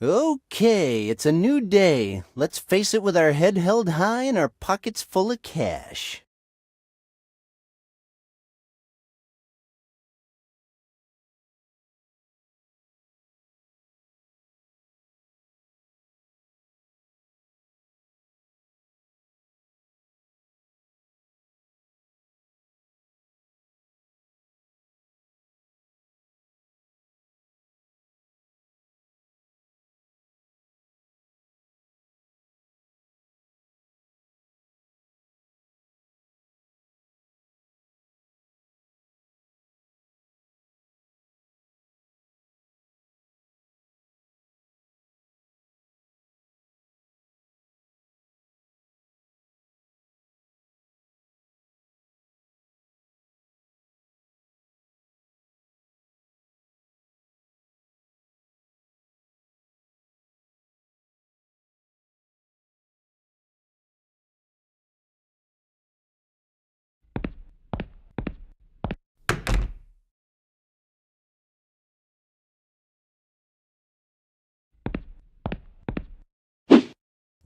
Okay, it's a new day. Let's face it with our head held high and our pockets full of cash.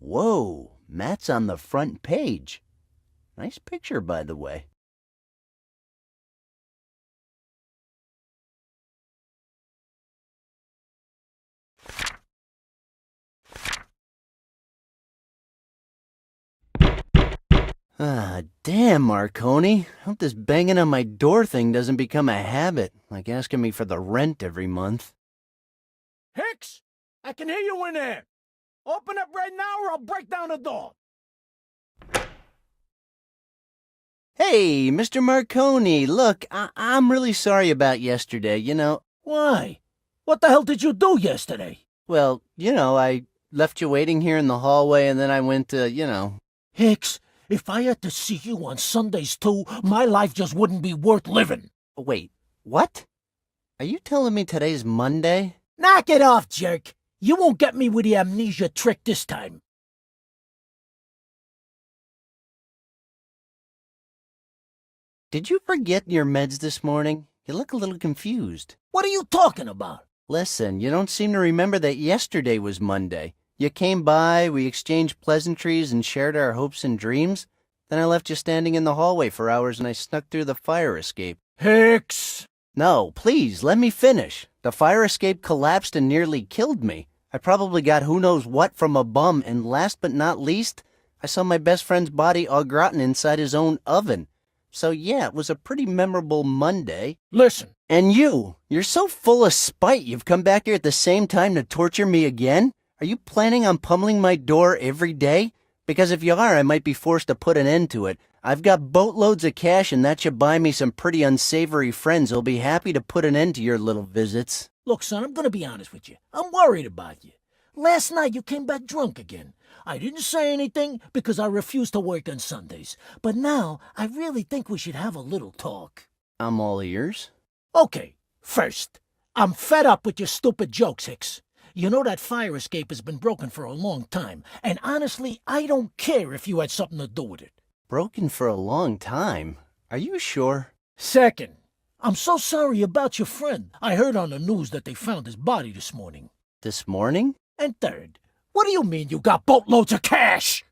Whoa, Matt's on the front page. Nice picture, by the way. Ah, damn, Marconi. Hope this banging on my door thing doesn't become a habit, like asking me for the rent every month. Hicks, I can hear you in there. Open up right now or I'll break down the door. Hey, Mr. Marconi, look, I'm really sorry about yesterday, Why? What the hell did you do yesterday? Well, I left you waiting here in the hallway and then I went to. Hicks, if I had to see you on Sundays too, my life just wouldn't be worth living. Wait, what? Are you telling me today's Monday? Knock it off, jerk. You won't get me with the amnesia trick this time. Did you forget your meds this morning? You look a little confused. What are you talking about? Listen, you don't seem to remember that yesterday was Monday. You came by, we exchanged pleasantries and shared our hopes and dreams. Then I left you standing in the hallway for hours and I snuck through the fire escape. Hicks! No, please, let me finish. The fire escape collapsed and nearly killed me. I probably got who knows what from a bum, and last but not least, I saw my best friend's body au gratin inside his own oven. So yeah, it was a pretty memorable Monday. Listen. And you're so full of spite you've come back here at the same time to torture me again? Are you planning on pummeling my door every day? Because if you are, I might be forced to put an end to it. I've got boatloads of cash and that should buy me some pretty unsavory friends who'll be happy to put an end to your little visits. Look, son, I'm gonna be honest with you. I'm worried about you. Last night you came back drunk again. I didn't say anything because I refuse to work on Sundays. But now, I really think we should have a little talk. I'm all ears. Okay, first, I'm fed up with your stupid jokes, Hicks. You know that fire escape has been broken for a long time, and honestly, I don't care if you had something to do with it. Broken for a long time? Are you sure? Second, I'm so sorry about your friend. I heard on the news that they found his body this morning. This morning? And third, what do you mean you got boatloads of cash?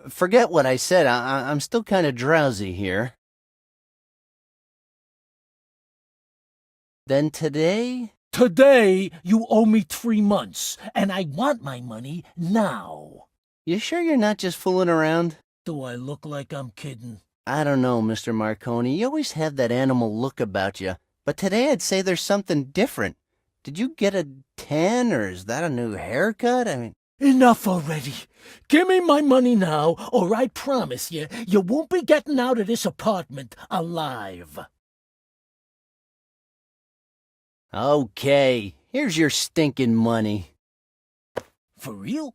Forget what I said. I'm still kind of drowsy here. Then today? Today, you owe me 3 months, and I want my money now. You sure you're not just fooling around? Do I look like I'm kidding? I don't know, Mr. Marconi. You always have that animal look about you. But today I'd say there's something different. Did you get a tan, or is that a new haircut? Enough already. Give me my money now, or I promise you, you won't be getting out of this apartment alive. Okay, here's your stinking money. For real?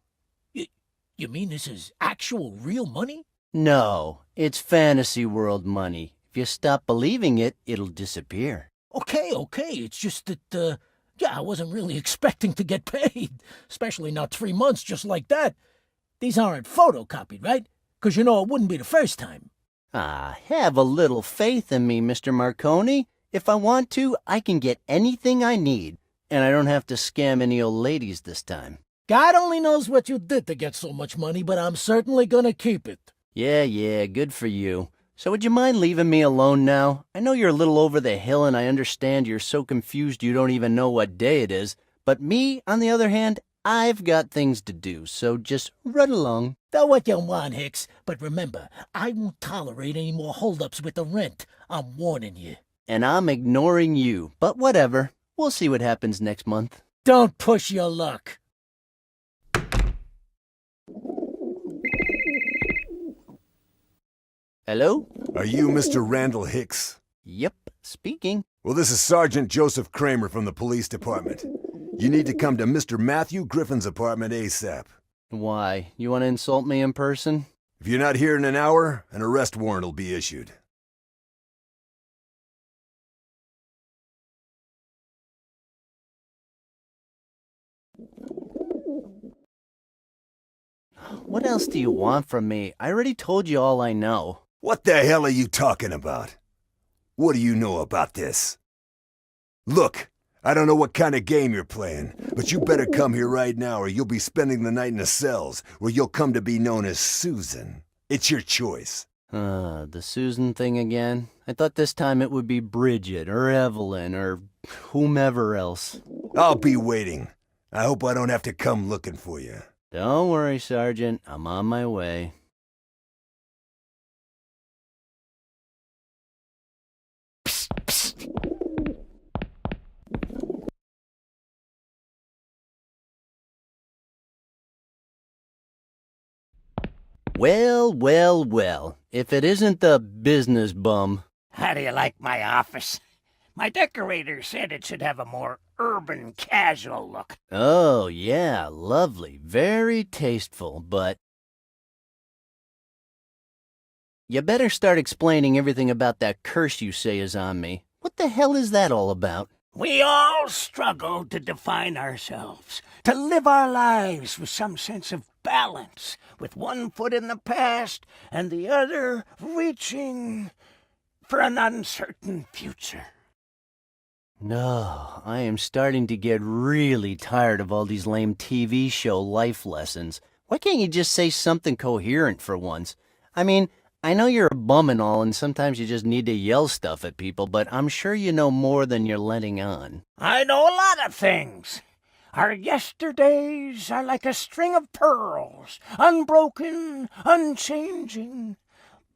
You mean this is actual real money? No, it's fantasy world money. If you stop believing it, it'll disappear. Okay, it's just that, I wasn't really expecting to get paid. Especially not 3 months just like that. These aren't photocopied, right? 'Cause you know it wouldn't be the first time. Ah, have a little faith in me, Mr. Marconi. If I want to, I can get anything I need. and I don't have to scam any old ladies this time. God only knows what you did to get so much money, but I'm certainly gonna keep it. Yeah, good for you. So would you mind leaving me alone now? I know you're a little over the hill and I understand you're so confused you don't even know what day it is, but me, on the other hand, I've got things to do, so just run along. Do what you want, Hicks, but remember, I won't tolerate any more holdups with the rent. I'm warning you. And I'm ignoring you, but whatever. We'll see what happens next month. Don't push your luck. Hello? Are you Mr. Randal Hicks? Yep, speaking. Well, this is Sergeant Joseph Kramer from the police department. You need to come to Mr. Matthew Griffin's apartment ASAP. Why, you want to insult me in person? If you're not here in an hour, an arrest warrant will be issued. What else do you want from me? I already told you all I know. What the hell are you talking about? What do you know about this? Look, I don't know what kind of game you're playing, but you better come here right now or you'll be spending the night in the cells, where you'll come to be known as Susan. It's your choice. The Susan thing again? I thought this time it would be Bridget or Evelyn or whomever else. I'll be waiting. I hope I don't have to come looking for you. Don't worry, Sergeant. I'm on my way. Well. If it isn't the business bum. How do you like my office? My decorator said it should have a more urban, casual look. Oh, yeah, lovely. Very tasteful, but... You better start explaining everything about that curse you say is on me. What the hell is that all about? We all struggle to define ourselves, to live our lives with some sense of balance, with one foot in the past and the other reaching for an uncertain future. No, I am starting to get really tired of all these lame TV show life lessons. Why can't you just say something coherent for once? I mean, I know you're a bum and all, and sometimes you just need to yell stuff at people, but I'm sure you know more than you're letting on. I know a lot of things. Our yesterdays are like a string of pearls, unbroken, unchanging.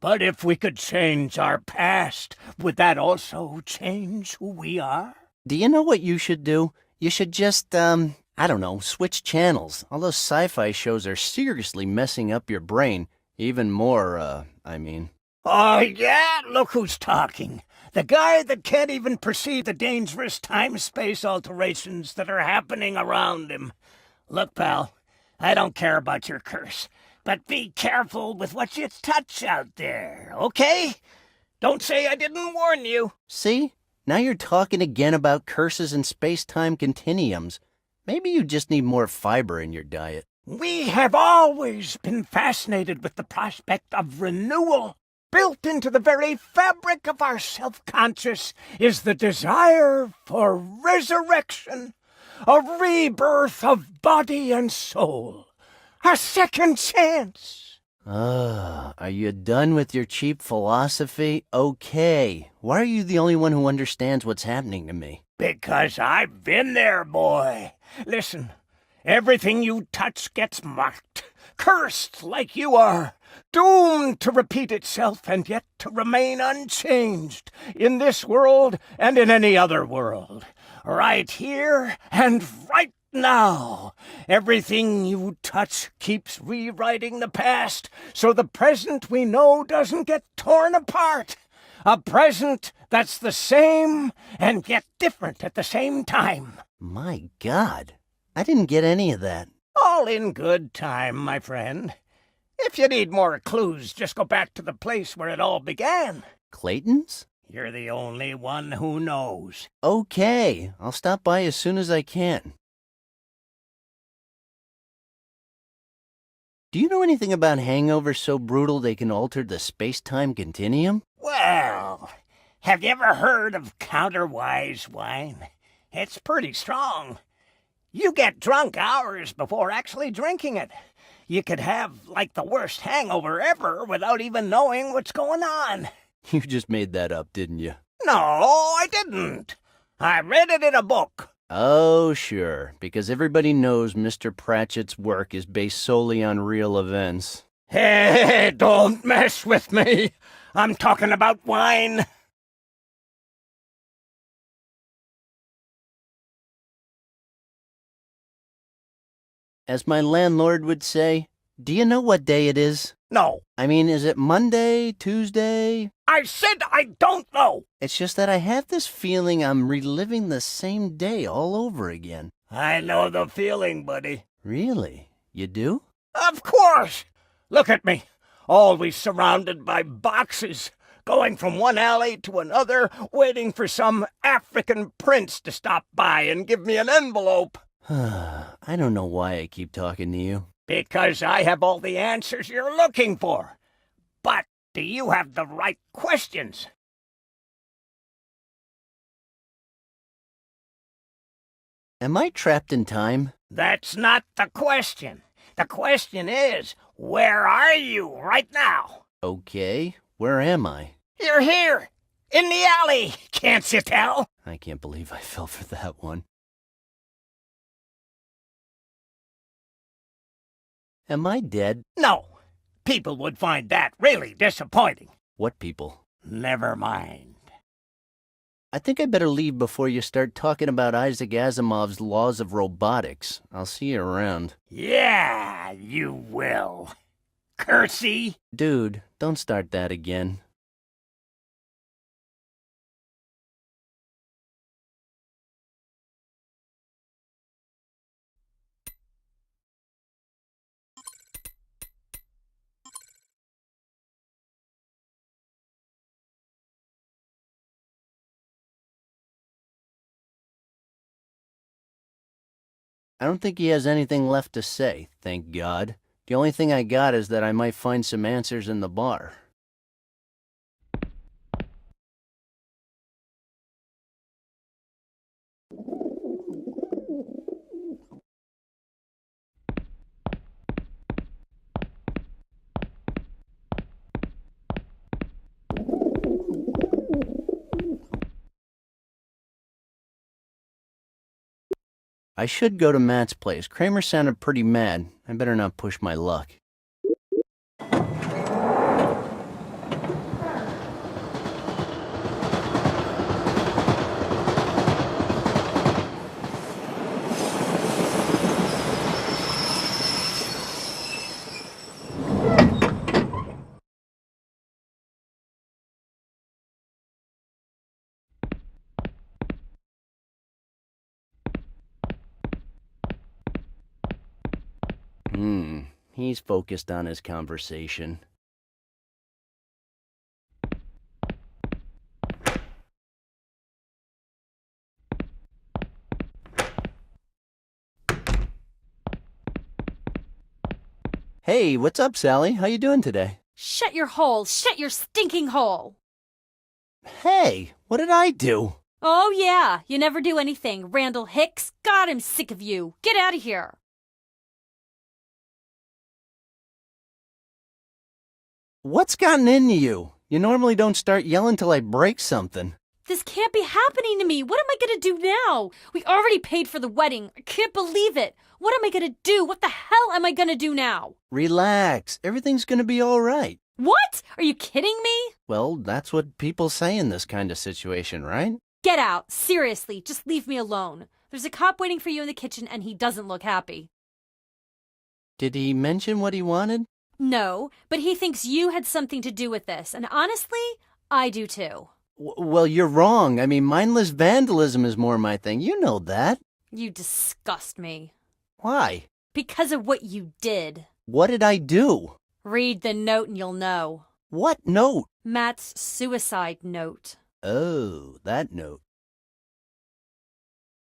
But if we could change our past, would that also change who we are? Do you know what you should do? You should just, I don't know, switch channels. All those sci-fi shows are seriously messing up your brain. Even more, I mean. Oh, yeah? Look who's talking. The guy that can't even perceive the dangerous time-space alterations that are happening around him. Look, pal, I don't care about your curse, but be careful with what you touch out there, okay? Don't say I didn't warn you. See? Now you're talking again about curses and space-time continuums. Maybe you just need more fiber in your diet. We have always been fascinated with the prospect of renewal. Built into the very fabric of our self-conscious is the desire for resurrection, a rebirth of body and soul, a second chance. Are you done with your cheap philosophy? Okay. Why are you the only one who understands what's happening to me? Because I've been there, boy. Listen, everything you touch gets marked, cursed like you are, doomed to repeat itself and yet to remain unchanged in this world and in any other world. Right here and right now. Everything you touch keeps rewriting the past, so the present we know doesn't get torn apart. A present that's the same and yet different at the same time. My God, I didn't get any of that. All in good time, my friend. If you need more clues, just go back to the place where it all began. Clayton's? You're the only one who knows. Okay, I'll stop by as soon as I can. Do you know anything about hangovers so brutal they can alter the space-time continuum? Well, have you ever heard of counterwise wine? It's pretty strong. You get drunk hours before actually drinking it. You could have, like, the worst hangover ever without even knowing what's going on. You just made that up, didn't you? No, I didn't. I read it in a book. Oh, sure, because everybody knows Mr. Pratchett's work is based solely on real events. Hey, don't mess with me. I'm talking about wine. As my landlord would say, do you know what day it is? No, I mean, is it Monday, Tuesday? I said I don't know. It's just that I have this feeling I'm reliving the same day all over again. I know the feeling, buddy. Really? You do? Of course. Look at me, always surrounded by boxes, going from one alley to another, waiting for some African prince to stop by and give me an envelope. I don't know why I keep talking to you. Because I have all the answers you're looking for. But do you have the right questions? Am I trapped in time? That's not the question. The question is, where are you right now? Okay, where am I? You're here, in the alley, can't you tell? I can't believe I fell for that one. Am I dead? No, people would find that really disappointing. What people? Never mind. I think I better leave before you start talking about Isaac Asimov's laws of robotics. I'll see you around. Yeah, you will. Cursey. Dude, don't start that again. I don't think he has anything left to say, thank God. The only thing I got is that I might find some answers in the bar. I should go to Matt's place. Kramer sounded pretty mad. I better not push my luck. He's focused on his conversation. Hey, what's up, Sally? How you doing today? Shut your hole! Shut your stinking hole! Hey, what did I do? Oh yeah, you never do anything, Randal Hicks. God, I'm sick of you. Get out of here. What's gotten into you? You normally don't start yelling till I break something. This can't be happening to me. What am I gonna do now? We already paid for the wedding. I can't believe it. What am I gonna do? What the hell am I gonna do now? Relax. Everything's gonna be all right. What? Are you kidding me? Well, that's what people say in this kind of situation, right? Get out. Seriously, just leave me alone. There's a cop waiting for you in the kitchen and he doesn't look happy. Did he mention what he wanted? No, but he thinks you had something to do with this, and honestly, I do too. Well, you're wrong. I mean, mindless vandalism is more my thing. You know that. You disgust me. Why? Because of what you did. What did I do? Read the note and you'll know. What note? Matt's suicide note. Oh, that note.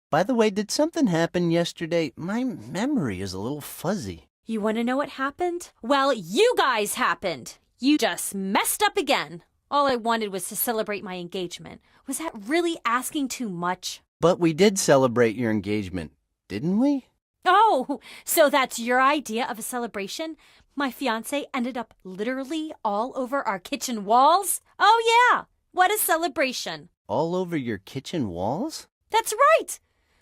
By the way, did something happen yesterday? My memory is a little fuzzy. You want to know what happened? Well, you guys happened. You just messed up again. All I wanted was to celebrate my engagement. Was that really asking too much? But we did celebrate your engagement, didn't we? Oh, so that's your idea of a celebration? My fiancé ended up literally all over our kitchen walls? Oh, yeah. What a celebration. All over your kitchen walls? That's right.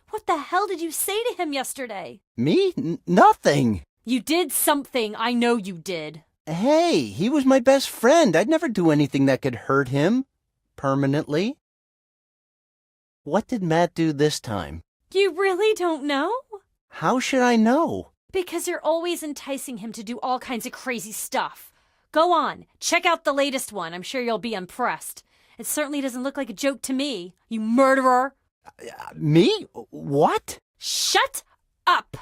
What the hell did you say to him yesterday? Me? Nothing. You did something. I know you did. Hey, he was my best friend. I'd never do anything that could hurt him. Permanently. What did Matt do this time? You really don't know? How should I know? Because you're always enticing him to do all kinds of crazy stuff. Go on, check out the latest one. I'm sure you'll be impressed. It certainly doesn't look like a joke to me, you murderer. Me? What? Shut up!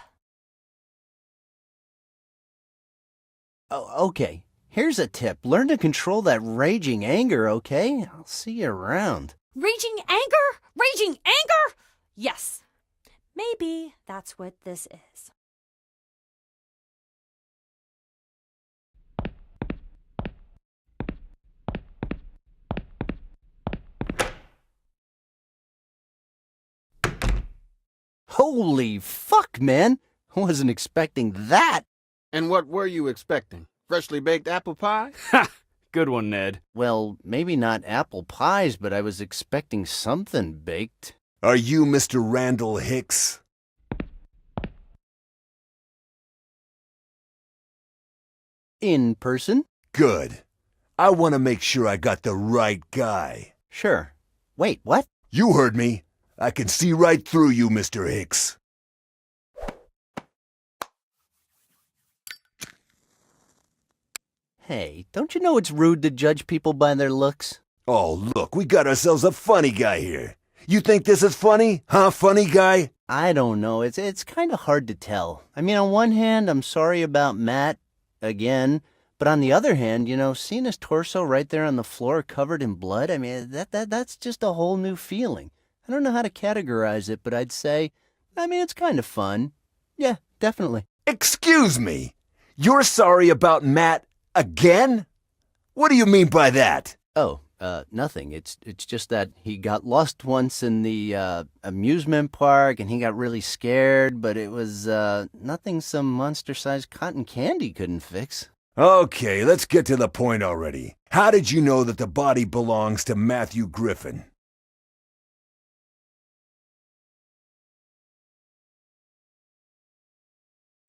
Oh, okay. Here's a tip. Learn to control that raging anger, okay? I'll see you around. Raging anger? Raging anger? Yes. Maybe that's what this is. Holy fuck, man. I wasn't expecting that. And what were you expecting? Freshly baked apple pie? Ha! Good one, Ned. Well, maybe not apple pies, but I was expecting something baked. Are you Mr. Randal Hicks? In person? Good. I want to make sure I got the right guy. Sure. Wait, what? You heard me. I can see right through you, Mr. Hicks. Hey, don't you know it's rude to judge people by their looks? Oh, look, we got ourselves a funny guy here. You think this is funny? Huh, funny guy? I don't know. It's kind of hard to tell. I mean, on one hand, I'm sorry about Matt, again. But on the other hand, seeing his torso right there on the floor covered in blood, I mean, that's just a whole new feeling. I don't know how to categorize it, but I'd say, it's kind of fun. Yeah, definitely. Excuse me. You're sorry about Matt again? What do you mean by that? Oh, nothing. It's just that he got lost once in the amusement park and he got really scared, but it was nothing some monster-sized cotton candy couldn't fix. Okay, let's get to the point already. How did you know that the body belongs to Matthew Griffin?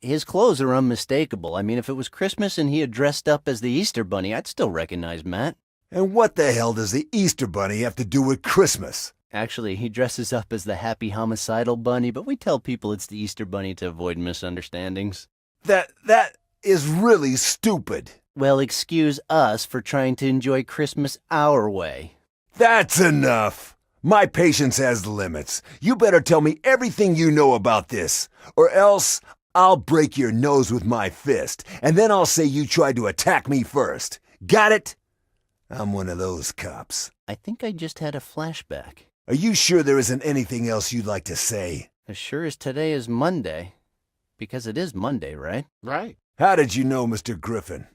His clothes are unmistakable. I mean, if it was Christmas and he had dressed up as the Easter Bunny, I'd still recognize Matt. And what the hell does the Easter Bunny have to do with Christmas? Actually, he dresses up as the happy homicidal bunny, but we tell people it's the Easter Bunny to avoid misunderstandings. That is really stupid. Well, excuse us for trying to enjoy Christmas our way. That's enough. My patience has limits. You better tell me everything you know about this, or else I'll break your nose with my fist, and then I'll say you tried to attack me first. Got it? I'm one of those cops. I think I just had a flashback. Are you sure there isn't anything else you'd like to say? As sure as today is Monday. Because it is Monday, right? Right. How did you know Mr. Griffin?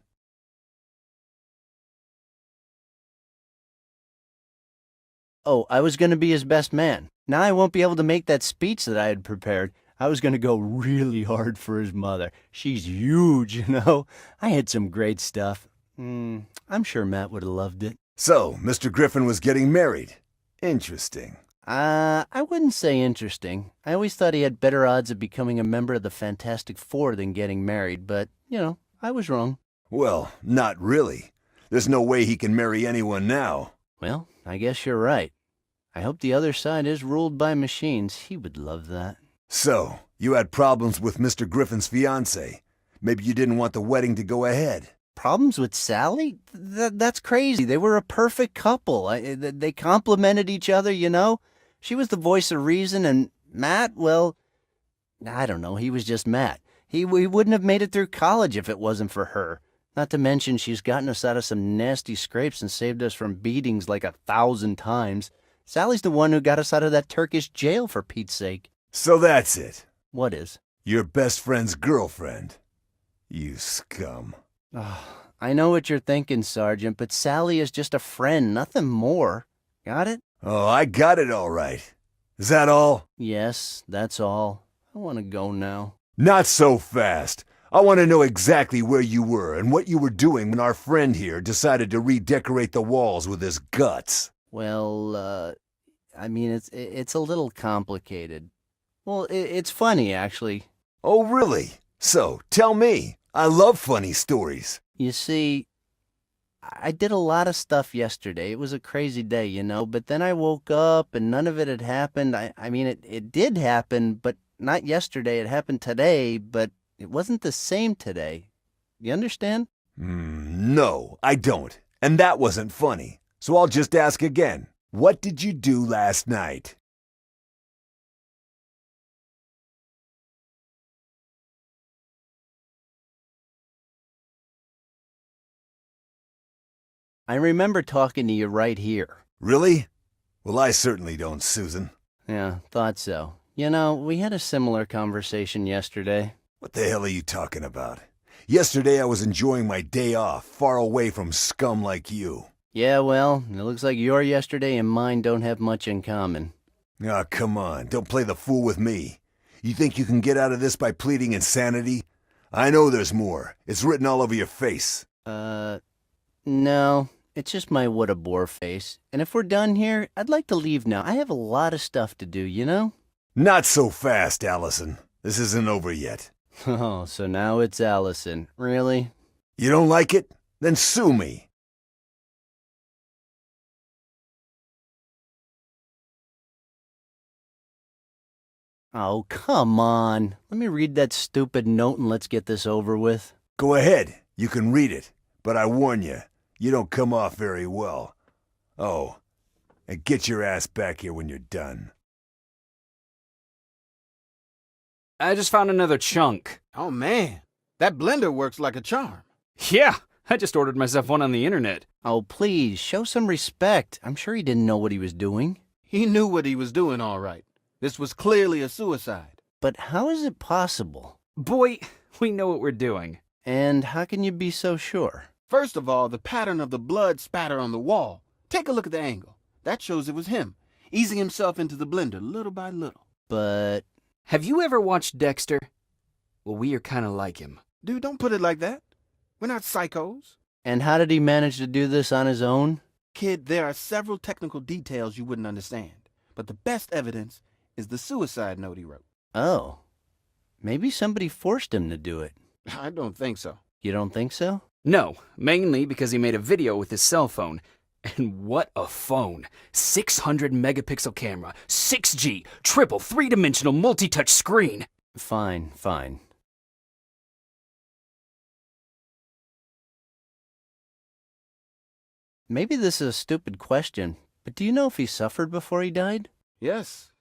Oh, I was going to be his best man. Now I won't be able to make that speech that I had prepared. I was going to go really hard for his mother. She's huge, I had some great stuff. I'm sure Matt would have loved it. So, Mr. Griffin was getting married. Interesting. I wouldn't say interesting. I always thought he had better odds of becoming a member of the Fantastic Four than getting married, but, I was wrong. Well, not really. There's no way he can marry anyone now. Well, I guess you're right. I hope the other side is ruled by machines. He would love that. So, you had problems with Mr. Griffin's fiancée. Maybe you didn't want the wedding to go ahead. Problems with Sally? That's crazy. They were a perfect couple. They complimented each other, She was the voice of reason, and Matt, well, I don't know. He was just Matt. He wouldn't have made it through college if it wasn't for her. Not to mention she's gotten us out of some nasty scrapes and saved us from beatings like 1,000 times. Sally's the one who got us out of that Turkish jail, for Pete's sake. So that's it. What is? Your best friend's girlfriend. You scum. I know what you're thinking, Sergeant, but Sally is just a friend, nothing more. Got it? Oh, I got it all right. Is that all? Yes, that's all. I want to go now. Not so fast. I want to know exactly where you were and what you were doing when our friend here decided to redecorate the walls with his guts. Well, I mean, it's a little complicated. Well, it's funny, actually. Oh, really? So, tell me. I love funny stories. You see, I did a lot of stuff yesterday. It was a crazy day, you know, but then I woke up and none of it had happened. I mean, it did happen, but not yesterday. It happened today, but it wasn't the same today. You understand? No, I don't. And that wasn't funny. So I'll just ask again. What did you do last night? I remember talking to you right here. Really? Well, I certainly don't, Susan. Yeah, thought so. You know, we had a similar conversation yesterday. What the hell are you talking about? Yesterday I was enjoying my day off, far away from scum like you. Yeah, well, it looks like your yesterday and mine don't have much in common. Ah, come on, don't play the fool with me. You think you can get out of this by pleading insanity? I know there's more. It's written all over your face. No. It's just my what a bore face. And if we're done here, I'd like to leave now. I have a lot of stuff to do, you know? Not so fast, Allison. This isn't over yet. Oh, so now it's Allison. Really? You don't like it? Then sue me. Oh, come on. Let me read that stupid note and let's get this over with. Go ahead. You can read it. But I warn you, you don't come off very well. Oh, and get your ass back here when you're done. I just found another chunk. Oh, man. That blender works like a charm. Yeah, I just ordered myself one on the internet. Oh, please, show some respect. I'm sure he didn't know what he was doing. He knew what he was doing all right. This was clearly a suicide. But how is it possible? Boy, we know what we're doing. And how can you be so sure? First of all, the pattern of the blood spatter on the wall. Take a look at the angle. That shows it was him, easing himself into the blender little by little. But... Have you ever watched Dexter? Well, we are kind of like him. Dude, don't put it like that. We're not psychos. And how did he manage to do this on his own? Kid, there are several technical details you wouldn't understand. But the best evidence is the suicide note he wrote. Oh. Maybe somebody forced him to do it. I don't think so. You don't think so? No, mainly because he made a video with his cell phone. And what a phone. 600 megapixel camera, 6G, triple three-dimensional multi-touch screen. Fine. Maybe this is a stupid question, but do you know if he suffered before he died? Yes,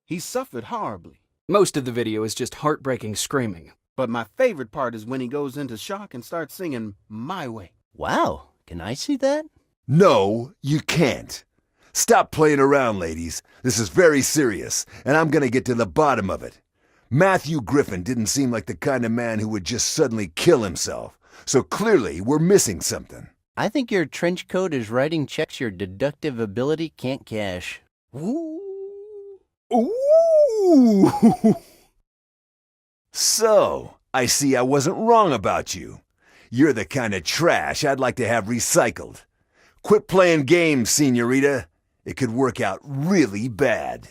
he suffered horribly. Most of the video is just heartbreaking screaming. But my favorite part is when he goes into shock and starts singing My Way. Wow, can I see that? No, you can't. Stop playing around, ladies. This is very serious, and I'm gonna get to the bottom of it. Matthew Griffin didn't seem like the kind of man who would just suddenly kill himself, so clearly we're missing something. I think your trench coat is writing checks your deductive ability can't cash. Ooh. Ooh. So, I see I wasn't wrong about you. You're the kind of trash I'd like to have recycled. Quit playing games, senorita. It could work out really bad.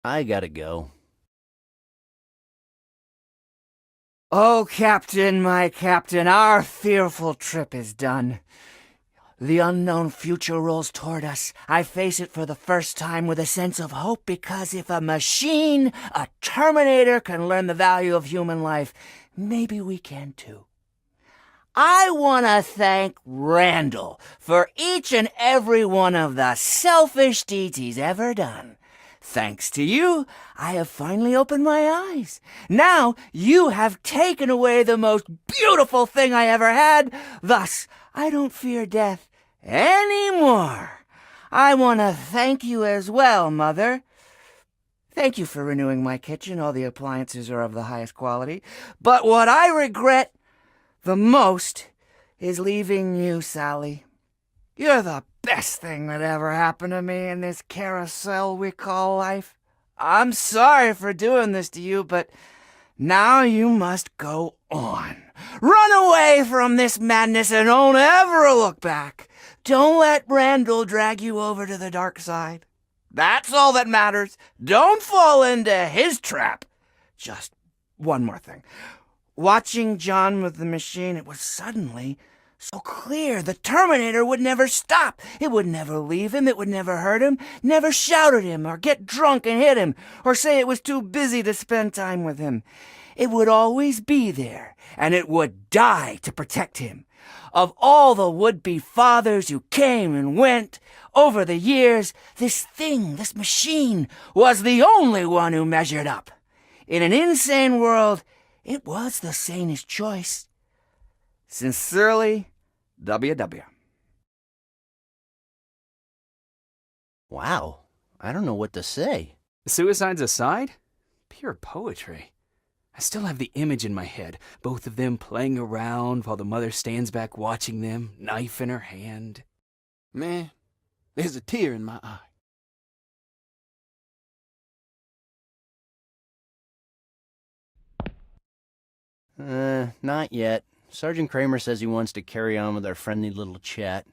I gotta go. Oh, Captain, my Captain, our fearful trip is done. The unknown future rolls toward us. I face it for the first time with a sense of hope because if a machine, a Terminator, can learn the value of human life, maybe we can too. I want to thank Randal for each and every one of the selfish deeds he's ever done. Thanks to you, I have finally opened my eyes. Now you have taken away the most beautiful thing I ever had. Thus, I don't fear death anymore. I want to thank you as well, Mother. Thank you for renewing my kitchen. All the appliances are of the highest quality. But what I regret the most is leaving you, Sally. You're the best thing that ever happened to me in this carousel we call life. I'm sorry for doing this to you, but now you must go on. Run away from this madness and don't ever look back. Don't let Randal drag you over to the dark side. That's all that matters. Don't fall into his trap. Just one more thing. Watching John with the machine, it was suddenly so clear the Terminator would never stop. It would never leave him. It would never hurt him, never shout at him or get drunk and hit him or say it was too busy to spend time with him. It would always be there, and it would die to protect him. Of all the would-be fathers who came and went over the years, this thing, this machine, was the only one who measured up. In an insane world, it was the sanest choice. Sincerely, W.W. Wow, I don't know what to say. Suicides aside, pure poetry. I still have the image in my head, both of them playing around while the mother stands back watching them, knife in her hand. Man, there's a tear in my eye. Not yet. Sergeant Kramer says he wants to carry on with our friendly little chat.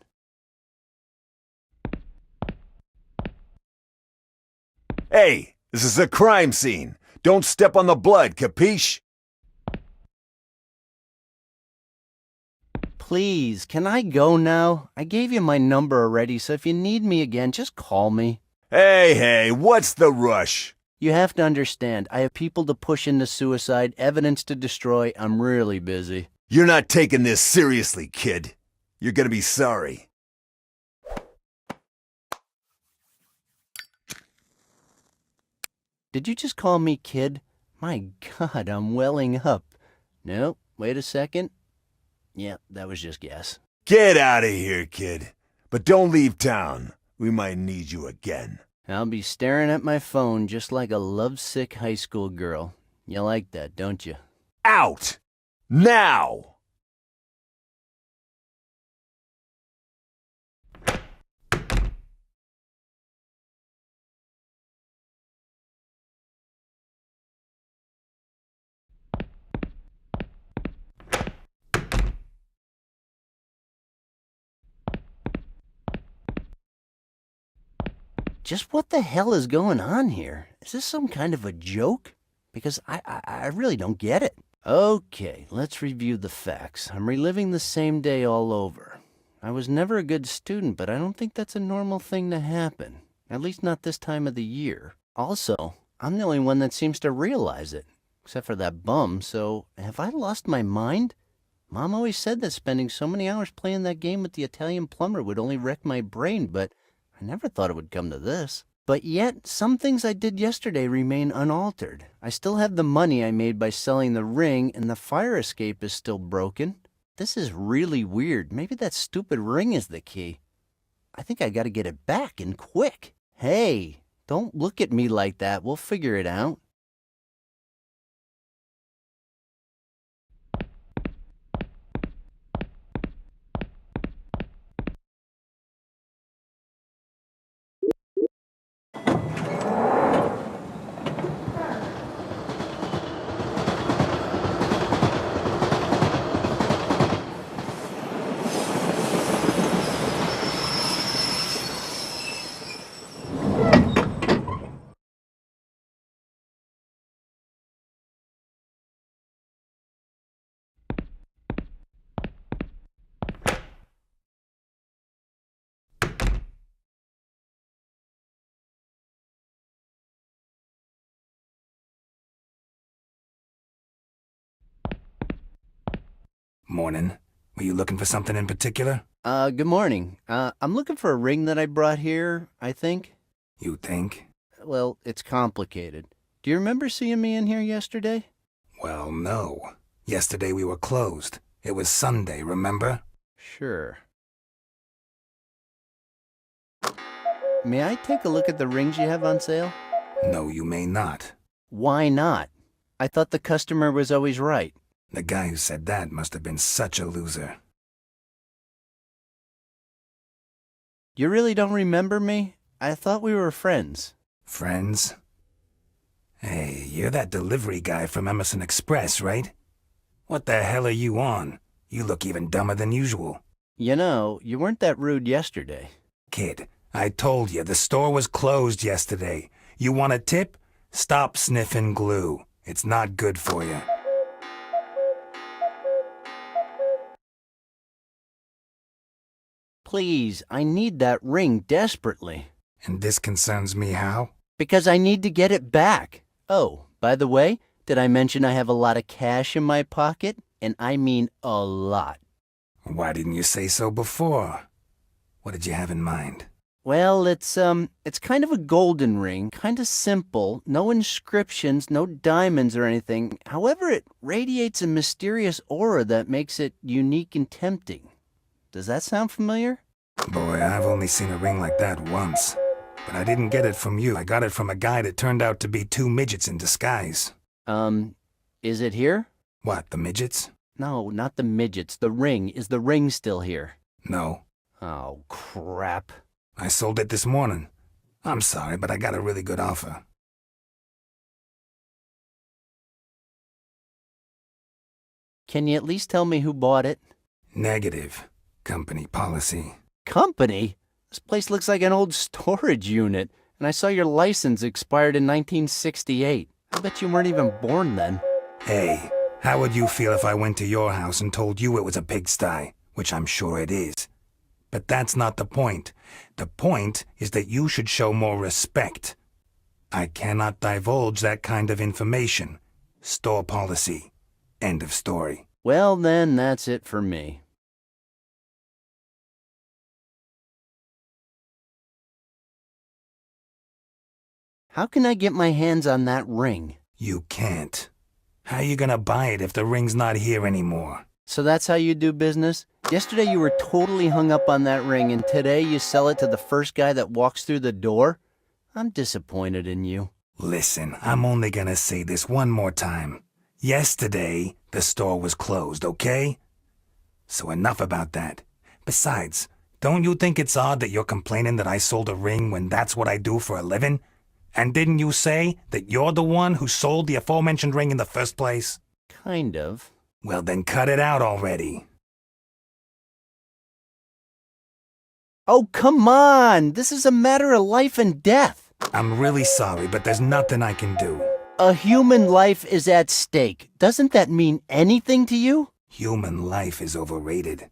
Hey, this is a crime scene. Don't step on the blood, capiche? Please, can I go now? I gave you my number already, so if you need me again, just call me. Hey, what's the rush? You have to understand, I have people to push into suicide, evidence to destroy. I'm really busy. You're not taking this seriously, kid. You're gonna be sorry. Did you just call me kid? My God, I'm welling up. No, wait a second. Yeah, that was just guess. Get out of here, kid. But don't leave town. We might need you again. I'll be staring at my phone just like a lovesick high school girl. You like that, don't you? Out! Now! Just what the hell is going on here? Is this some kind of a joke? Because I really don't get it. Okay, let's review the facts. I'm reliving the same day all over. I was never a good student, but I don't think that's a normal thing to happen. At least not this time of the year. Also, I'm the only one that seems to realize it. Except for that bum, so have I lost my mind? Mom always said that spending so many hours playing that game with the Italian plumber would only wreck my brain, but I never thought it would come to this. But yet, some things I did yesterday remain unaltered. I still have the money I made by selling the ring, and the fire escape is still broken. This is really weird. Maybe that stupid ring is the key. I think I gotta get it back, and quick. Hey, don't look at me like that. We'll figure it out. Morning. Were you looking for something in particular? Good morning. I'm looking for a ring that I brought here, I think. You think? Well, it's complicated. Do you remember seeing me in here yesterday? Well, no. Yesterday we were closed. It was Sunday, remember? Sure. May I take a look at the rings you have on sale? No, you may not. Why not? I thought the customer was always right. The guy who said that must have been such a loser. You really don't remember me? I thought we were friends. Friends? Hey, you're that delivery guy from Emerson Express, right? What the hell are you on? You look even dumber than usual. You know, you weren't that rude yesterday. Kid, I told you, the store was closed yesterday. You want a tip? Stop sniffing glue. It's not good for you. Please, I need that ring desperately. And this concerns me how? Because I need to get it back. Oh, by the way, did I mention I have a lot of cash in my pocket? And I mean a lot. Why didn't you say so before? What did you have in mind? Well, it's kind of a golden ring, kind of simple, no inscriptions, no diamonds or anything. However, it radiates a mysterious aura that makes it unique and tempting. Does that sound familiar? Boy, I've only seen a ring like that once. But I didn't get it from you. I got it from a guy that turned out to be two midgets in disguise. Is it here? What, the midgets? No, not the midgets. The ring. Is the ring still here? No. Oh, crap. I sold it this morning. I'm sorry, but I got a really good offer. Can you at least tell me who bought it? Negative. Company policy. Company? This place looks like an old storage unit, and I saw your license expired in 1968. I bet you weren't even born then. Hey, how would you feel if I went to your house and told you it was a pigsty? Which I'm sure it is. But that's not the point. The point is that you should show more respect. I cannot divulge that kind of information. Store policy. End of story. Well, then, that's it for me. How can I get my hands on that ring? You can't. How you gonna buy it if the ring's not here anymore? So that's how you do business? Yesterday you were totally hung up on that ring, and today you sell it to the first guy that walks through the door? I'm disappointed in you. Listen, I'm only gonna say this one more time. Yesterday, the store was closed, okay? So enough about that. Besides, don't you think it's odd that you're complaining that I sold a ring when that's what I do for a living? And didn't you say that you're the one who sold the aforementioned ring in the first place? Kind of. Well, then cut it out already. Oh, come on! This is a matter of life and death. I'm really sorry, but there's nothing I can do. A human life is at stake. Doesn't that mean anything to you? Human life is overrated.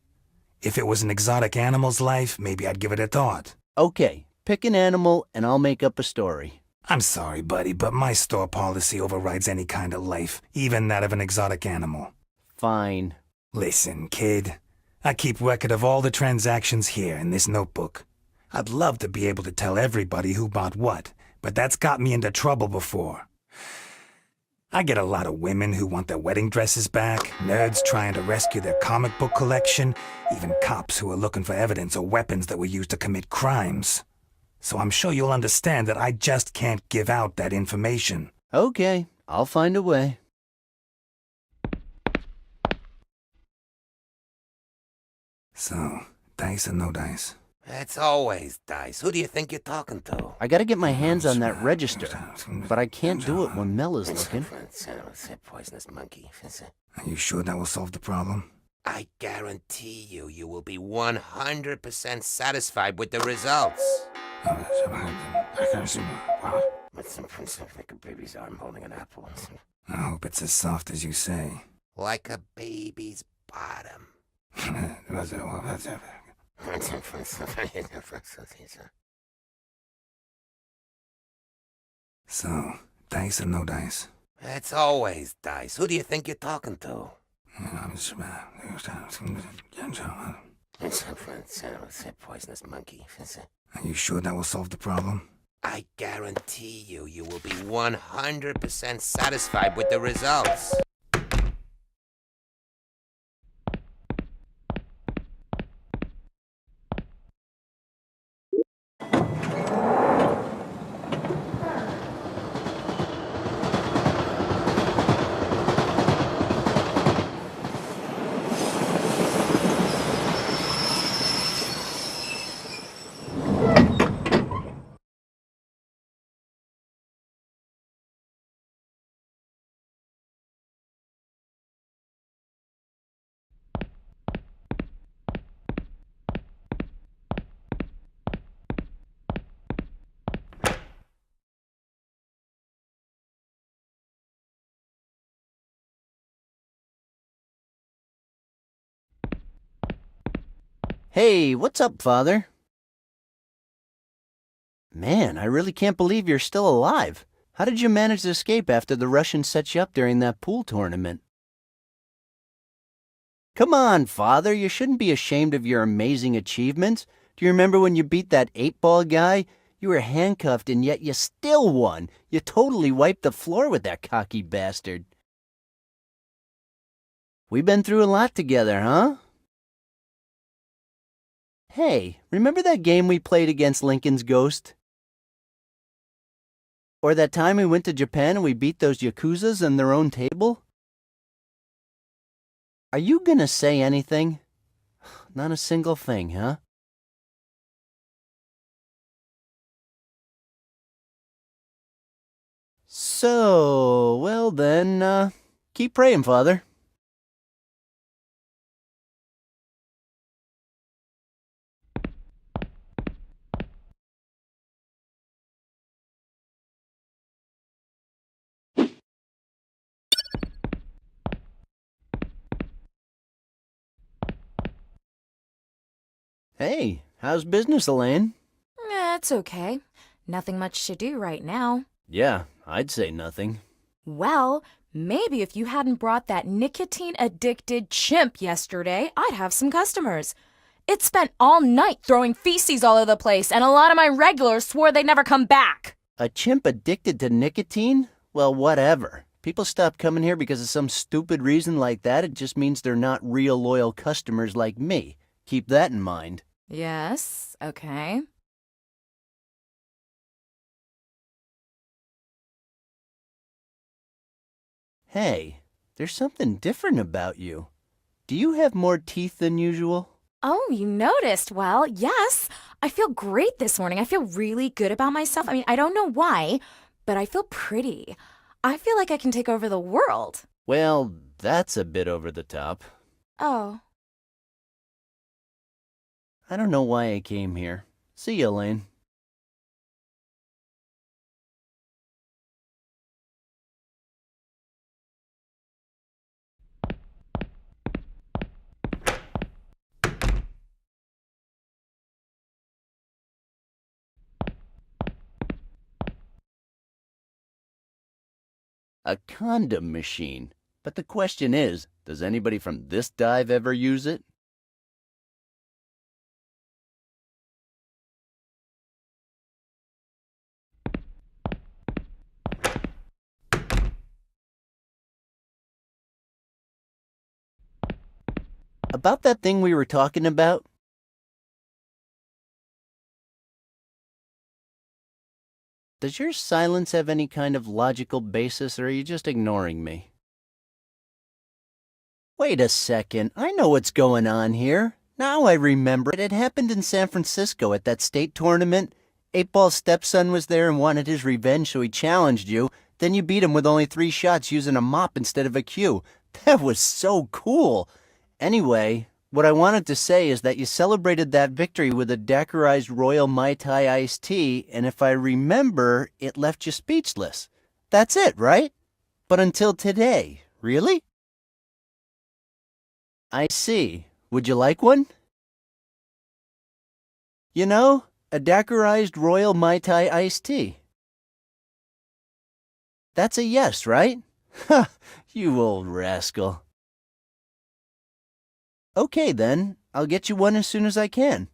If it was an exotic animal's life, maybe I'd give it a thought. Okay, pick an animal and I'll make up a story. I'm sorry, buddy, but my store policy overrides any kind of life, even that of an exotic animal. Fine. Listen, kid. I keep record of all the transactions here in this notebook. I'd love to be able to tell everybody who bought what, but that's got me into trouble before. I get a lot of women who want their wedding dresses back, nerds trying to rescue their comic book collection, even cops who are looking for evidence or weapons that were used to commit crimes. So I'm sure you'll understand that I just can't give out that information. Okay, I'll find a way. So, dice or no dice? It's always dice. Who do you think you're talking to? I gotta get my hands on that register, but I can't do it when Mel is looking. Poisonous monkey. Are you sure that will solve the problem? I guarantee you will be 100% satisfied with the results. Like a baby's arm holding an apple. I hope it's as soft as you say. Like a baby's bottom. So, dice or no dice? It's always dice. Who do you think you're talking to? Poisonous monkey. Are you sure that will solve the problem? I guarantee you will be 100% satisfied with the results. Hey, what's up, Father? Man, I really can't believe you're still alive. How did you manage to escape after the Russians set you up during that pool tournament? Come on, Father, you shouldn't be ashamed of your amazing achievements. Do you remember when you beat that 8-ball guy? You were handcuffed and yet you still won. You totally wiped the floor with that cocky bastard. We've been through a lot together, huh? Hey, remember that game we played against Lincoln's Ghost? Or that time we went to Japan and we beat those Yakuzas on their own table? Are you gonna say anything? Not a single thing, huh? So, well then, keep praying, Father. Hey, how's business, Elaine? It's okay. Nothing much to do right now. Yeah, I'd say nothing. Well, maybe if you hadn't brought that nicotine-addicted chimp yesterday, I'd have some customers. It spent all night throwing feces all over the place, and a lot of my regulars swore they'd never come back. A chimp addicted to nicotine? Well, whatever. People stop coming here because of some stupid reason like that. It just means they're not real loyal customers like me. Keep that in mind. Yes, okay. Hey, there's something different about you. Do you have more teeth than usual? Oh, you noticed. Well, yes. I feel great this morning. I feel really good about myself. I mean, I don't know why, but I feel pretty. I feel like I can take over the world. Well, that's a bit over the top. Oh. I don't know why I came here. See you, Elaine. A condom machine. But the question is, does anybody from this dive ever use it? About that thing we were talking about? Does your silence have any kind of logical basis, or are you just ignoring me? Wait a second, I know what's going on here. Now I remember it. It happened in San Francisco at that state tournament. 8-Ball's stepson was there and wanted his revenge, so he challenged you. Then you beat him with only 3 shots using a mop instead of a cue. That was so cool. Anyway, what I wanted to say is that you celebrated that victory with a daiquirized Royal Mai Tai iced tea, and if I remember, it left you speechless. That's it, right? But until today, really? I see. Would you like one? You know, a daiquirized Royal Mai Tai iced tea. That's a yes, right? Ha! You old rascal. Okay, then. I'll get you one as soon as I can.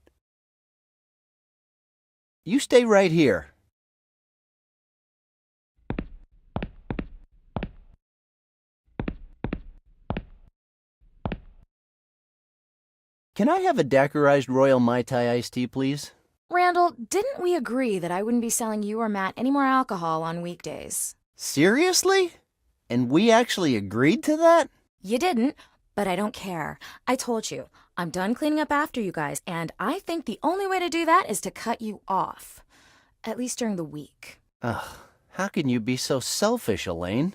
You stay right here. Can I have a daiquirized Royal Mai Tai iced tea, please? Randall, didn't we agree that I wouldn't be selling you or Matt any more alcohol on weekdays? Seriously? And we actually agreed to that? You didn't, but I don't care. I told you, I'm done cleaning up after you guys, and I think the only way to do that is to cut you off. At least during the week. Ugh, how can you be so selfish, Elaine?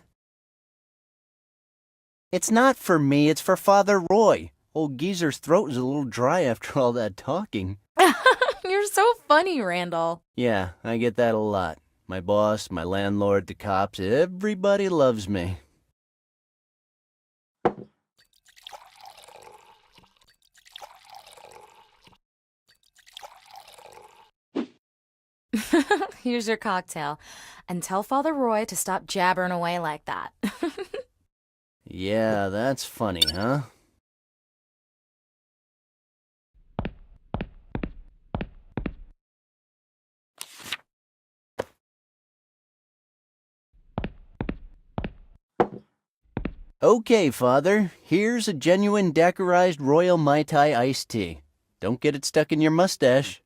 It's not for me, it's for Father Roy. Old Geezer's throat is a little dry after all that talking. You're so funny, Randall. Yeah, I get that a lot. My boss, my landlord, the cops, everybody loves me. Here's your cocktail. And tell Father Roy to stop jabbering away like that. Yeah, that's funny, huh? Okay, Father, here's a genuine decorized Royal Mai Tai iced tea. Don't get it stuck in your mustache.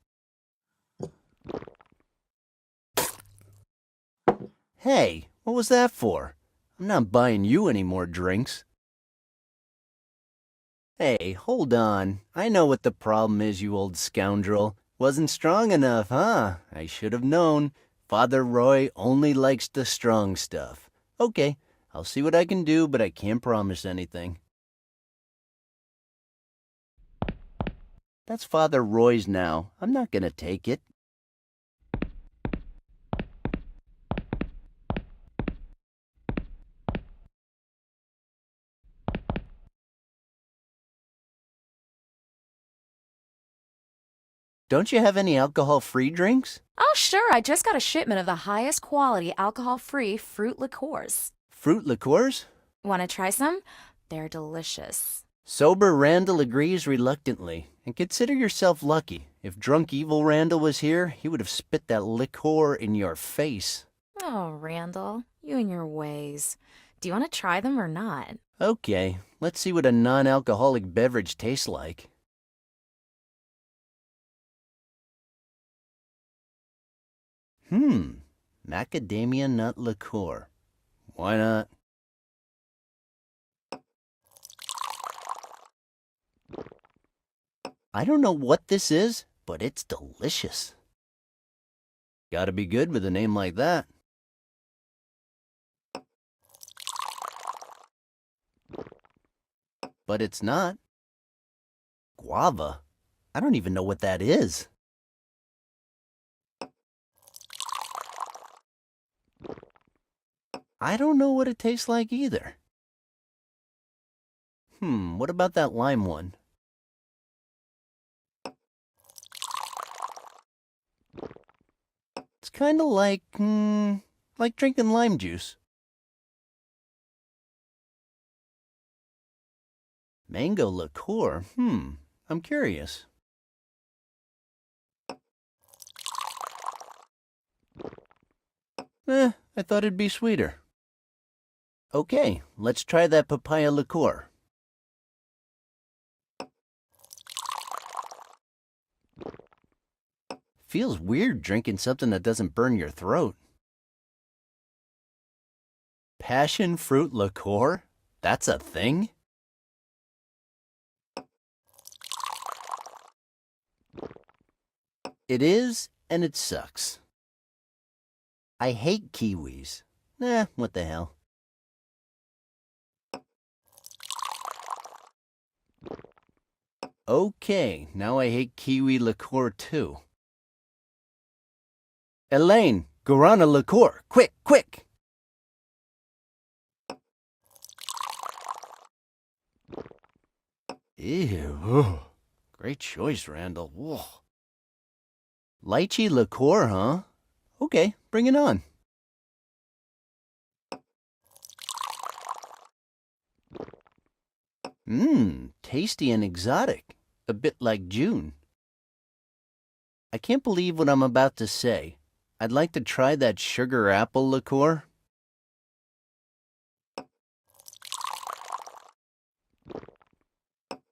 Hey, what was that for? I'm not buying you any more drinks. Hey, hold on. I know what the problem is, you old scoundrel. Wasn't strong enough, huh? I should have known. Father Roy only likes the strong stuff. Okay, I'll see what I can do, but I can't promise anything. That's Father Roy's now. I'm not gonna take it. Don't you have any alcohol-free drinks? Oh, sure. I just got a shipment of the highest quality alcohol-free fruit liqueurs. Fruit liqueurs? Want to try some? They're delicious. Sober Randal agrees reluctantly. And consider yourself lucky. If drunk evil Randal was here, he would have spit that liqueur in your face. Oh, Randall, you and your ways. Do you want to try them or not? Okay, let's see what a non-alcoholic beverage tastes like. Macadamia nut liqueur. Why not? I don't know what this is, but it's delicious. Gotta be good with a name like that. But it's not. Guava? I don't even know what that is. I don't know what it tastes like either. What about that lime one? It's kind of like drinking lime juice. Mango liqueur? I'm curious. I thought it'd be sweeter. Okay, let's try that papaya liqueur. Feels weird drinking something that doesn't burn your throat. Passion fruit liqueur? That's a thing? It is, and it sucks. I hate kiwis. What the hell. Okay, now I hate kiwi liqueur too. Elaine, guarana liqueur, quick, quick! Ew, great choice, Randal. Whoa. Lychee liqueur, huh? Okay, bring it on. Tasty and exotic. A bit like June. I can't believe what I'm about to say. I'd like to try that sugar apple liqueur.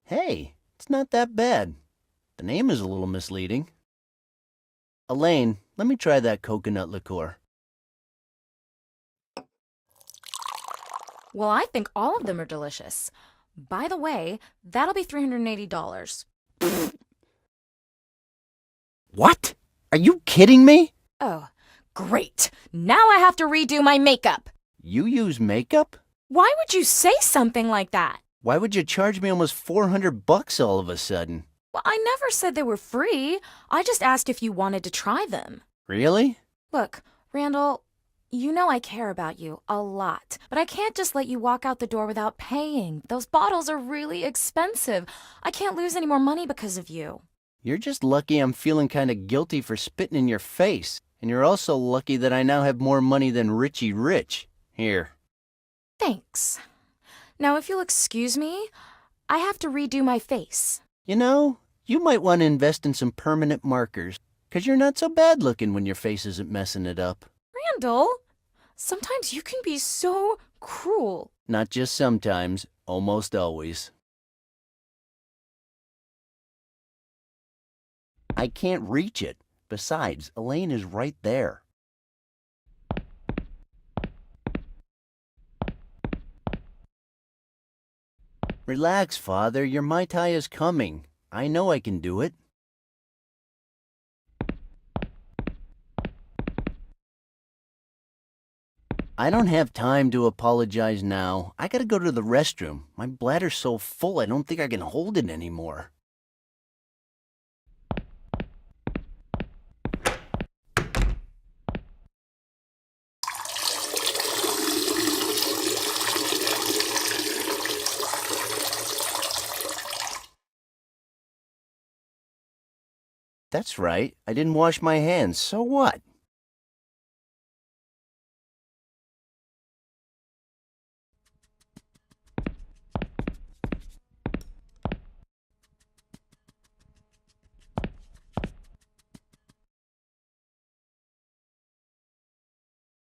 Hey, it's not that bad. The name is a little misleading. Elaine, let me try that coconut liqueur. Well, I think all of them are delicious. By the way, that'll be $380. What? Are you kidding me? Oh, great. Now I have to redo my makeup. You use makeup? Why would you say something like that? Why would you charge me almost $400 all of a sudden? Well, I never said they were free. I just asked if you wanted to try them. Really? Look, Randall, you know I care about you a lot, but I can't just let you walk out the door without paying. Those bottles are really expensive. I can't lose any more money because of you. You're just lucky I'm feeling kind of guilty for spitting in your face. And you're also lucky that I now have more money than Richie Rich. Here. Thanks. Now, if you'll excuse me, I have to redo my face. You know, you might want to invest in some permanent markers, 'cause you're not so bad looking when your face isn't messing it up. Randall, sometimes you can be so cruel. Not just sometimes, almost always. I can't reach it. Besides, Elaine is right there. Relax, Father. Your Mai Tai is coming. I know I can do it. I don't have time to apologize now. I gotta go to the restroom. My bladder's so full I don't think I can hold it anymore. That's right. I didn't wash my hands. So what?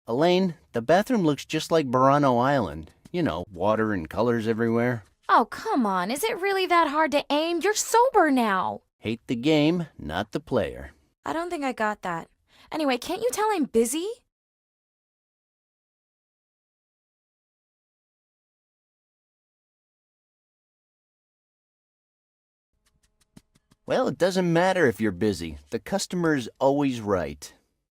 Elaine, the bathroom looks just like Burano Island. You know, water and colors everywhere. Oh, come on. Is it really that hard to aim? You're sober now. Hate the game, not the player. I don't think I got that. Anyway, can't you tell I'm busy? Well, it doesn't matter if you're busy. The customer's always right.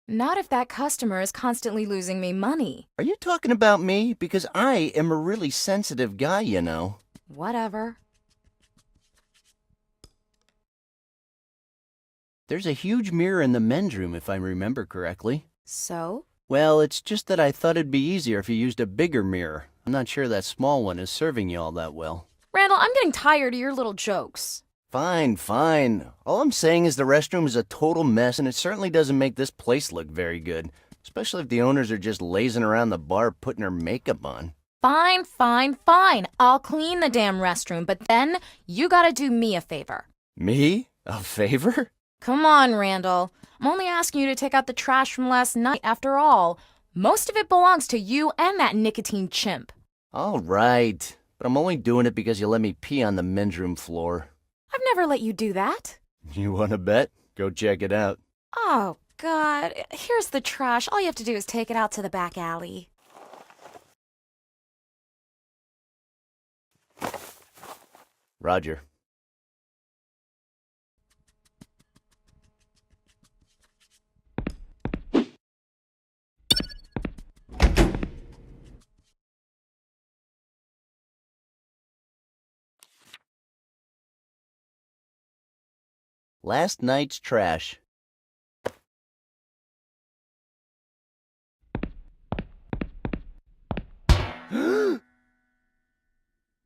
Not if that customer is constantly losing me money. Are you talking about me? Because I am a really sensitive guy, you know. Whatever. There's a huge mirror in the men's room, if I remember correctly. So? Well, it's just that I thought it'd be easier if you used a bigger mirror. I'm not sure that small one is serving you all that well. Randall, I'm getting tired of your little jokes. Fine, fine. All I'm saying is the restroom is a total mess, and it certainly doesn't make this place look very good. Especially if the owners are just lazing around the bar putting their makeup on. Fine, fine, fine. I'll clean the damn restroom, but then you gotta do me a favor. Me? A favor? Come on, Randall. I'm only asking you to take out the trash from last night. After all, most of it belongs to you and that nicotine chimp. All right. But I'm only doing it because you let me pee on the men's room floor. I've never let you do that. You want to bet? Go check it out. Oh, God. Here's the trash. All you have to do is take it out to the back alley. Roger. Last night's trash.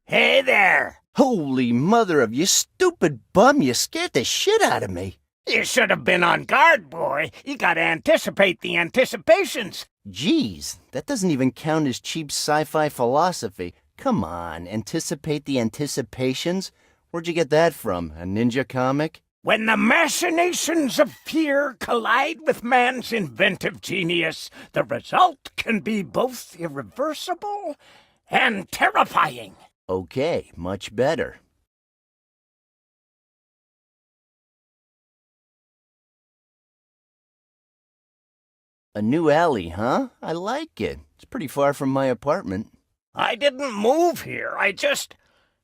Hey there! Holy mother of you stupid bum, you scared the shit out of me. You should have been on guard, boy. You gotta anticipate the anticipations. Geez, that doesn't even count as cheap sci-fi philosophy. Come on, anticipate the anticipations? Where'd you get that from? A ninja comic? When the machinations of fear collide with man's inventive genius, the result can be both irreversible and terrifying. Okay, much better. A new alley, huh? I like it. It's pretty far from my apartment. I didn't move here. I just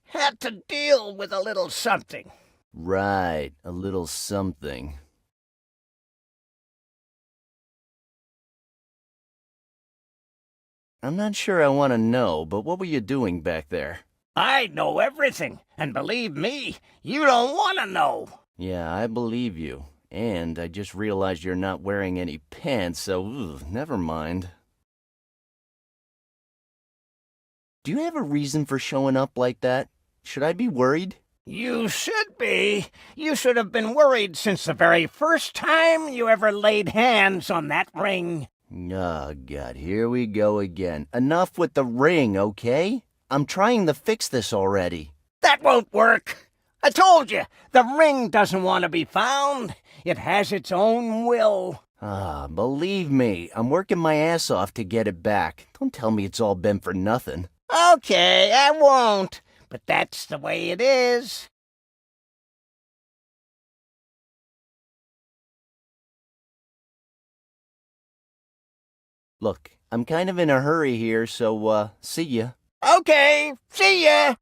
had to deal with a little something. Right, a little something. I'm not sure I want to know, but what were you doing back there? I know everything, and believe me, you don't want to know. Yeah, I believe you. And I just realized you're not wearing any pants, so never mind. Do you have a reason for showing up like that? Should I be worried? You should be. You should have been worried since the very first time you ever laid hands on that ring. Oh, God, here we go again. Enough with the ring, okay? I'm trying to fix this already. That won't work. I told you, the ring doesn't want to be found. It has its own will. Believe me, I'm working my ass off to get it back. Don't tell me it's all been for nothing. Okay, I won't. But that's the way it is. Look, I'm kind of in a hurry here, so, see ya. Okay, see ya.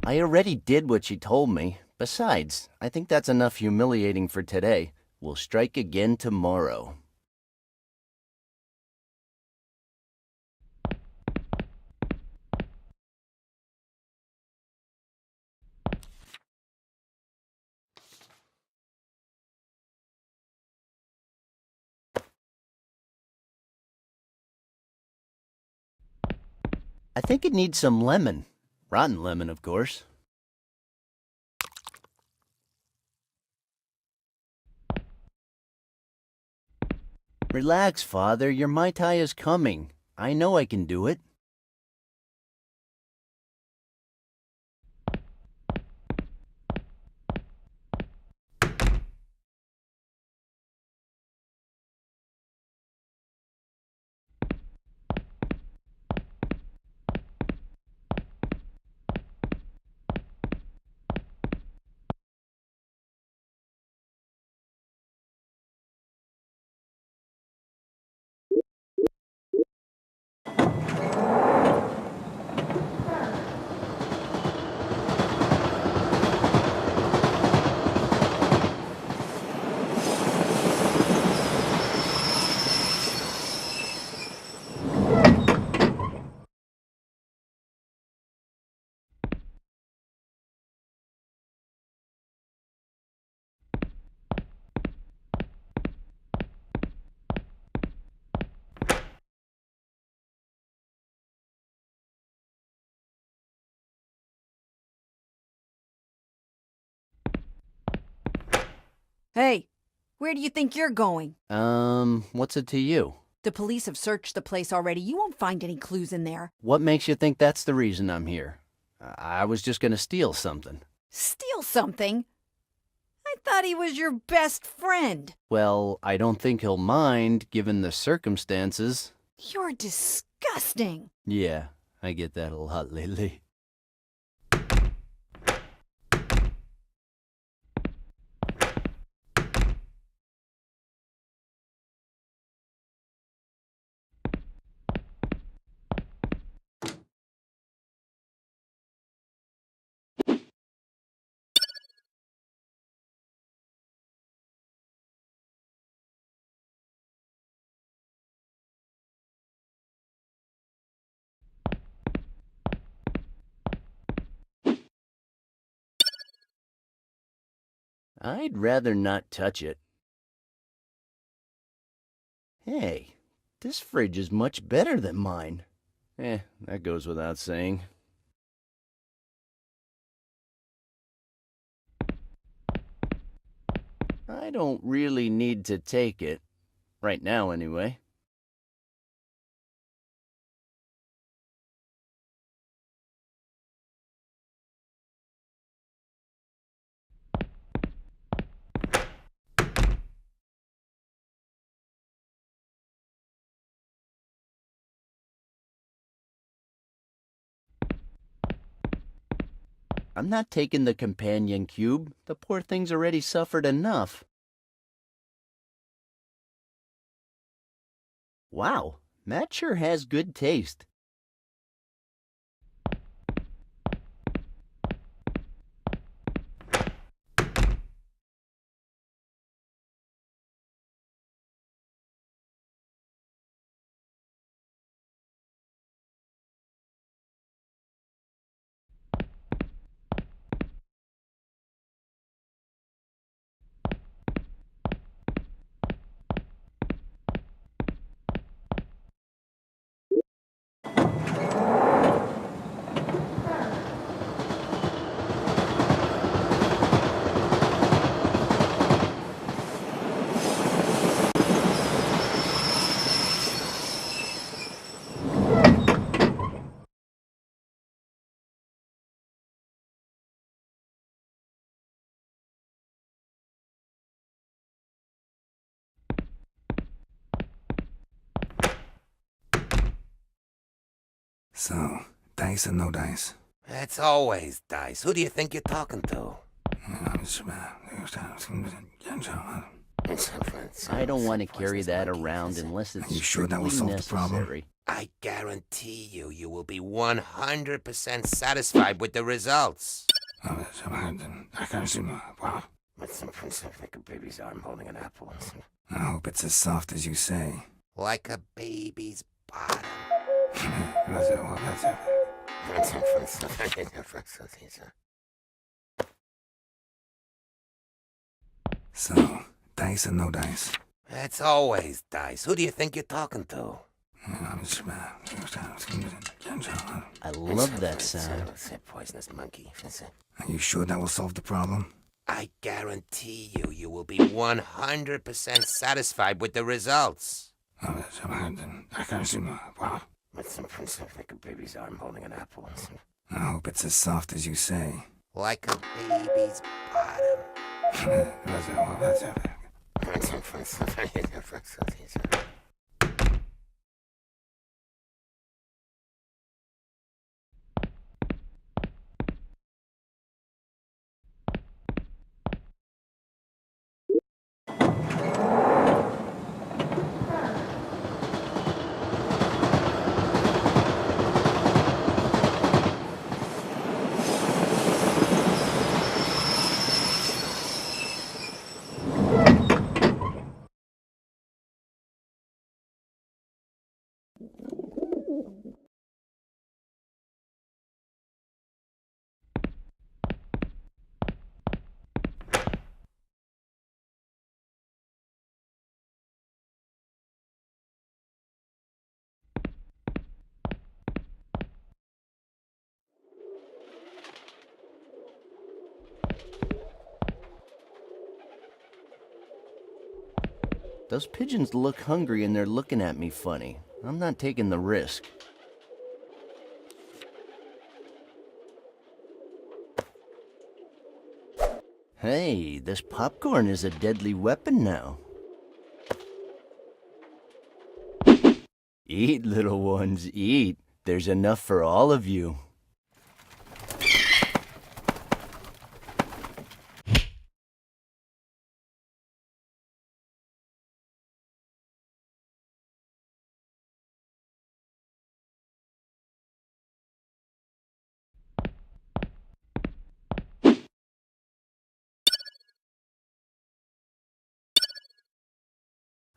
I already did what she told me. Besides, I think that's enough humiliating for today. We'll strike again tomorrow. I think it needs some lemon. Rotten lemon, of course. Relax, Father. Your Mai Tai is coming. I know I can do it. Hey, where do you think you're going? What's it to you? The police have searched the place already. You won't find any clues in there. What makes you think that's the reason I'm here? I was just gonna steal something. Steal something? I thought he was your best friend. Well, I don't think he'll mind, given the circumstances. You're disgusting. Yeah, I get that a lot lately. I'd rather not touch it. Hey, this fridge is much better than mine. That goes without saying. I don't really need to take it. Right now, anyway. I'm not taking the companion cube. The poor thing's already suffered enough. Wow, Matt sure has good taste. So, dice or no dice? It's always dice. Who do you think you're talking to? I don't want to carry that around unless it's Are you sure that will solve the problem? necessary. I guarantee you will be 100% satisfied with the results. I can't see my... Wow. What's some princess like a baby's arm holding an apple? I hope it's as soft as you say. Like a baby's bottom. So, dice or no dice? It's always dice. Who do you think you're talking to? I love that sound. Poisonous monkey. Are you sure that will solve the problem? I guarantee you will be 100% satisfied with the results. I can't see my... Wow. What's some princess like a baby's arm holding an apple? I hope it's as soft as you say. Like a baby's bottom. Those pigeons look hungry and they're looking at me funny. I'm not taking the risk. Hey, this popcorn is a deadly weapon now. Eat, little ones, eat. There's enough for all of you.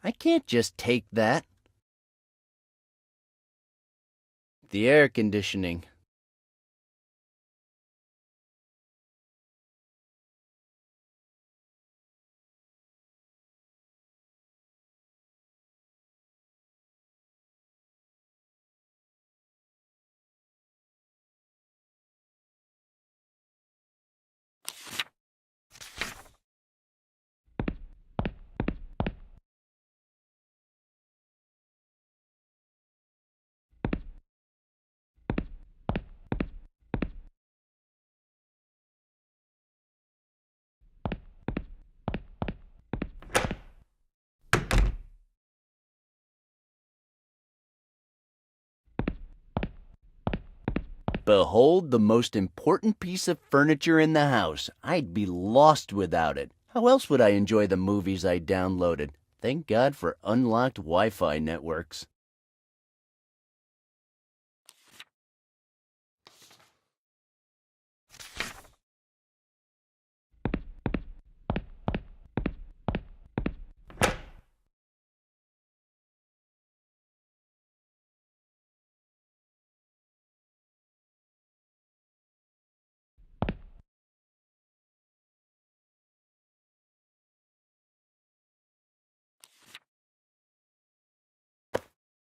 I can't just take that. The air conditioning. Behold the most important piece of furniture in the house. I'd be lost without it. How else would I enjoy the movies I downloaded? Thank God for unlocked Wi-Fi networks.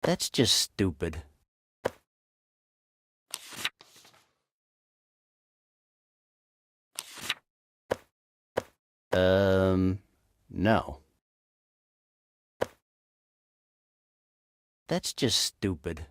That's just stupid. No. That's just stupid.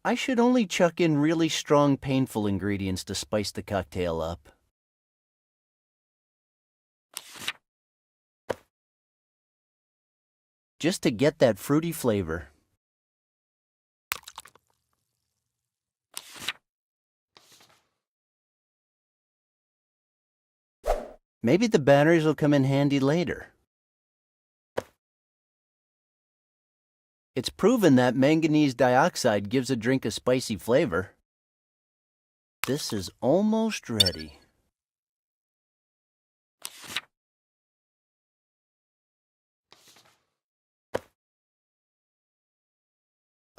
I should only chuck in really strong, painful ingredients to spice the cocktail up. Just to get that fruity flavor. Maybe the batteries will come in handy later. It's proven that manganese dioxide gives a drink a spicy flavor. This is almost ready.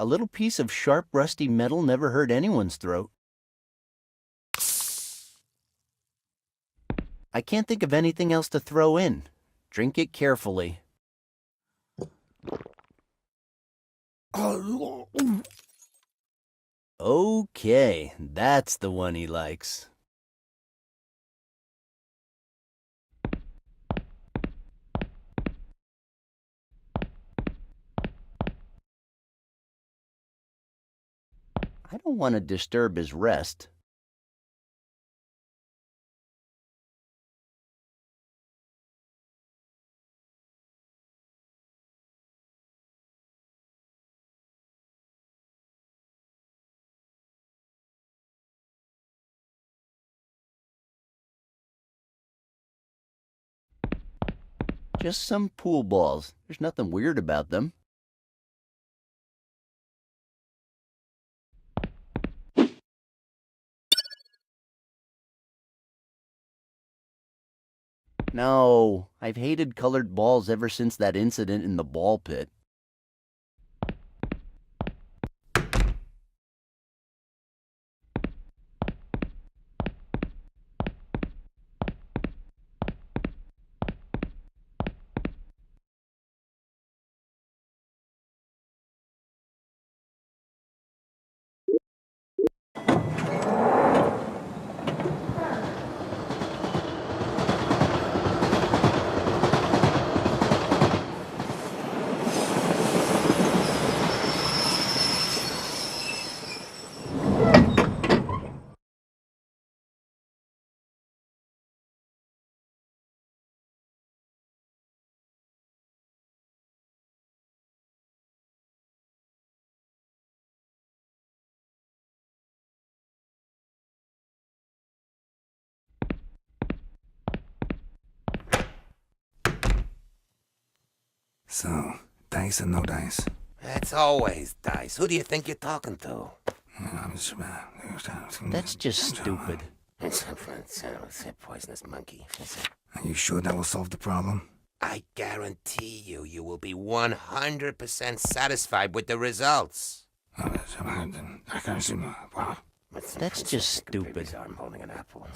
A little piece of sharp, rusty metal never hurt anyone's throat. I can't think of anything else to throw in. Drink it carefully. Okay, that's the one he likes. I don't want to disturb his rest. Just some pool balls. There's nothing weird about them. No, I've hated colored balls ever since that incident in the ball pit. So, dice or no dice? That's always dice. Who do you think you're talking to? That's just stupid. Poisonous monkey. Are you sure that will solve the problem? I guarantee you will be 100% satisfied with the results. That's just stupid. I'm holding an apple.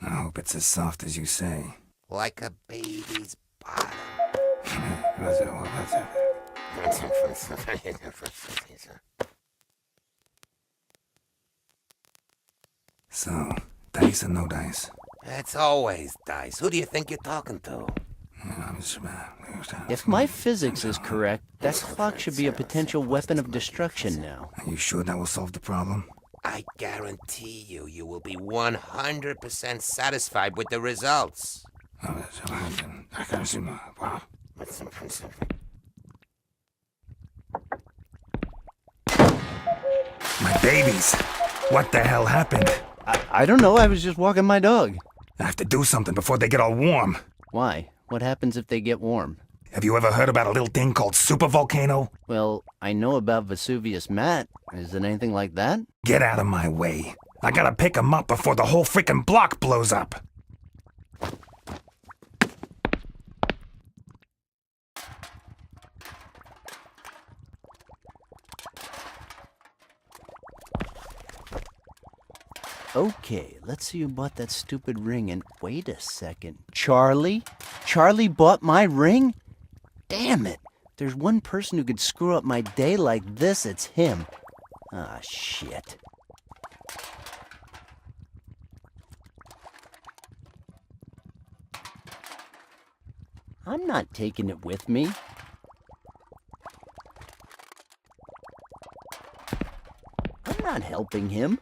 I hope it's as soft as you say. Like a baby's bottom. So, dice or no dice? That's always dice. Who do you think you're talking to? If my physics is correct, that clock should be a potential weapon of destruction now. Are you sure that will solve the problem? I guarantee you will be 100% satisfied with the results. My babies! What the hell happened? I don't know, I was just walking my dog. I have to do something before they get all warm. Why? What happens if they get warm? Have you ever heard about a little thing called supervolcano? Well, I know about Vesuvius Matt. Is it anything like that? Get out of my way. I gotta pick him up before the whole freaking block blows up. Okay, let's see who bought that stupid ring and wait a second. Charlie? Charlie bought my ring? Damn it. If there's one person who could screw up my day like this, it's him. Ah, shit. I'm not taking it with me. I'm not helping him.